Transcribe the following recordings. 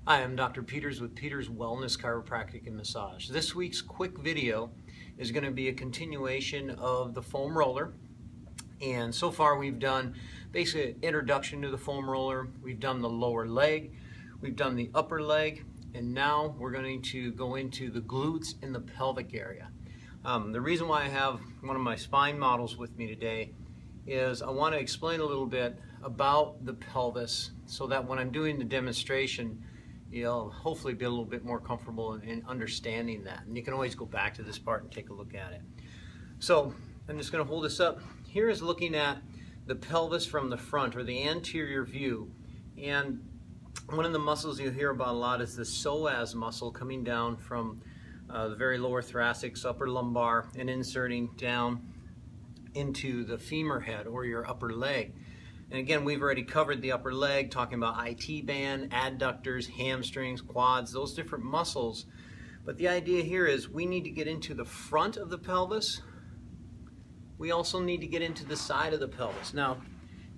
Hi, I'm Dr. Peters with Peters Wellness Chiropractic and Massage. This week's quick video is going to be a continuation of the foam roller. And so far we've done basically an introduction to the foam roller. We've done the lower leg, we've done the upper leg, and now we're going to go into the glutes in the pelvic area. The reason why I have one of my spine models with me today is I want to explain a little bit about the pelvis so that when I'm doing the demonstration, you'll hopefully be a little bit more comfortable in understanding that. And you can always go back to this part and take a look at it. So I'm just going to hold this up. Here is looking at the pelvis from the front, or the anterior view. And one of the muscles you'll hear about a lot is the psoas muscle coming down from the very lower thoracic, upper lumbar, and inserting down into the femur head or your upper leg. And again, we've already covered the upper leg, talking about IT band, adductors, hamstrings, quads, those different muscles. But the idea here is we need to get into the front of the pelvis. We also need to get into the side of the pelvis. Now,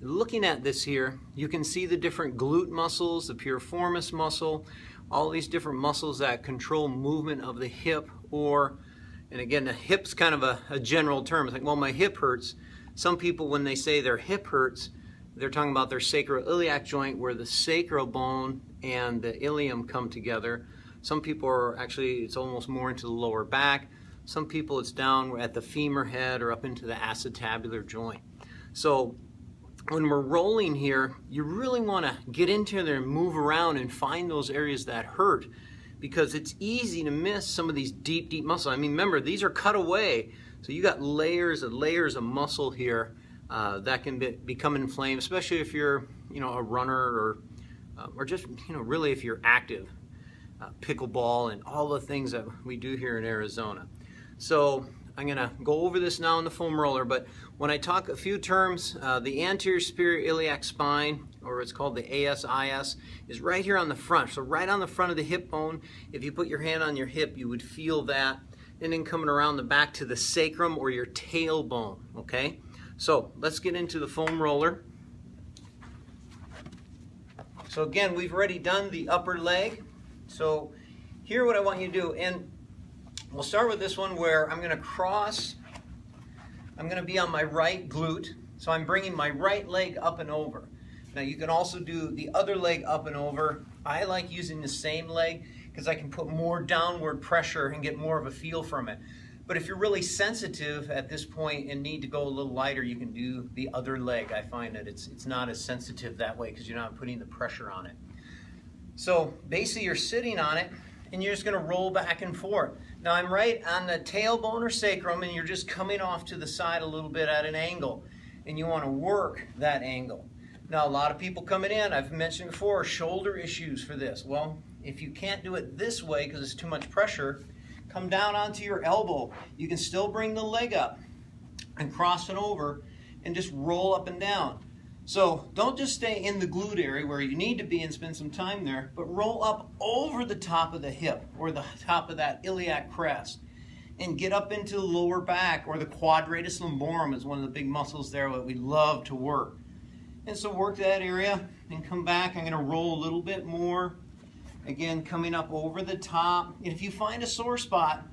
looking at this here, you can see the different glute muscles, the piriformis muscle, all these different muscles that control movement of the hip, and again, the hip's kind of a general term. It's like, well, my hip hurts. Some people, when they say their hip hurts, they're talking about their sacroiliac joint, where the sacral bone and the ilium come together. Some people are actually, it's almost more into the lower back. Some people it's down at the femur head or up into the acetabular joint. So when we're rolling here, you really want to get into there and move around and find those areas that hurt, because it's easy to miss some of these deep muscles. I mean, remember, these are cut away. So you got layers of muscle here that can become inflamed, especially if you're, a runner or just, really if you're active, pickleball and all the things that we do here in Arizona. So I'm going to go over this now in the foam roller, but when I talk a few terms, the anterior superior iliac spine, or it's called the ASIS, is right here on the front. So right on the front of the hip bone, if you put your hand on your hip, you would feel that. And then coming around the back to the sacrum or your tailbone, okay? So let's get into the foam roller. So again, we've already done the upper leg. So here what I want you to do, and we'll start with this one where I'm going to cross. I'm going to be on my right glute. So I'm bringing my right leg up and over. Now you can also do the other leg up and over. I like using the same leg because I can put more downward pressure and get more of a feel from it. But if you're really sensitive at this point and need to go a little lighter, you can do the other leg. I find that it's not as sensitive that way because you're not putting the pressure on it. So basically you're sitting on it and you're just going to roll back and forth. Now I'm right on the tailbone or sacrum, and you're just coming off to the side a little bit at an angle, and you want to work that angle. Now a lot of people coming in, I've mentioned before, shoulder issues for this. Well, if you can't do it this way because it's too much pressure, come down onto your elbow. You can still bring the leg up and cross it over and just roll up and down. So don't just stay in the glute area where you need to be and spend some time there, but roll up over the top of the hip or the top of that iliac crest and get up into the lower back, or the quadratus lumborum is one of the big muscles there that we love to work. And so work that area and come back. I'm going to roll a little bit more. Again, coming up over the top. And if you find a sore spot,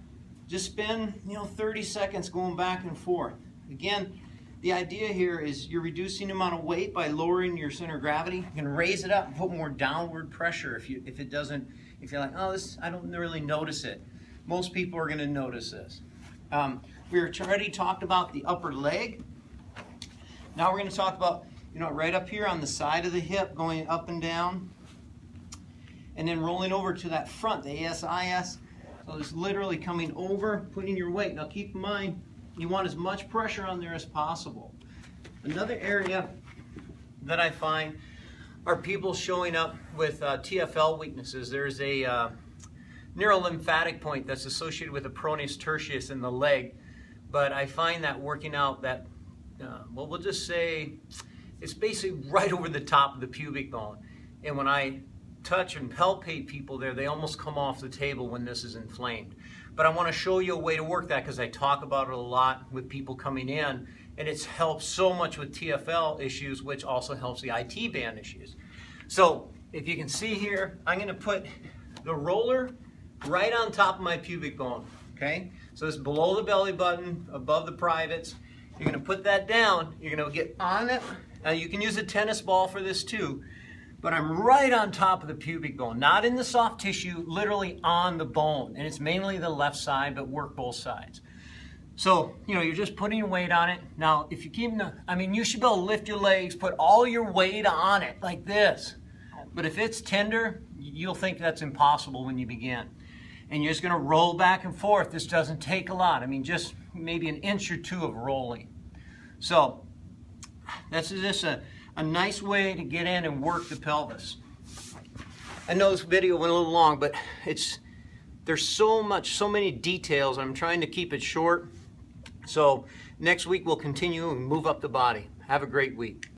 just spend 30 seconds going back and forth. Again, the idea here is you're reducing the amount of weight by lowering your center of gravity. You can raise it up and put more downward pressure if you're like, oh, this, I don't really notice it. Most people are going to notice this. We already talked about the upper leg. Now we're going to talk about, right up here on the side of the hip, going up and down, and then rolling over to that front, the ASIS. So it's literally coming over, putting your weight. Now keep in mind, you want as much pressure on there as possible. Another area that I find are people showing up with TFL weaknesses. There's a neurolymphatic point that's associated with the peroneus tertius in the leg, but I find that working out that, well, we'll just say it's basically right over the top of the pubic bone. And when I touch and palpate people there, they almost come off the table when this is inflamed. But I want to show you a way to work that because I talk about it a lot with people coming in, and it's helped so much with TFL issues, which also helps the IT band issues. So if you can see here, I'm going to put the roller right on top of my pubic bone, okay? So it's below the belly button, above the privates. You're going to put that down. You're going to get on it. Now you can use a tennis ball for this too, but I'm right on top of the pubic bone, not in the soft tissue, literally on the bone. And it's mainly the left side, but work both sides. So, you know, you're just putting weight on it. Now, if you keep, you should be able to lift your legs, put all your weight on it like this. But if it's tender, you'll think that's impossible when you begin. And you're just going to roll back and forth. This doesn't take a lot. I mean, just maybe an inch or two of rolling. So, this is just a nice way to get in and work the pelvis. I know this video went a little long, but there's so many details. I'm trying to keep it short. So next week we'll continue and move up the body. Have a great week.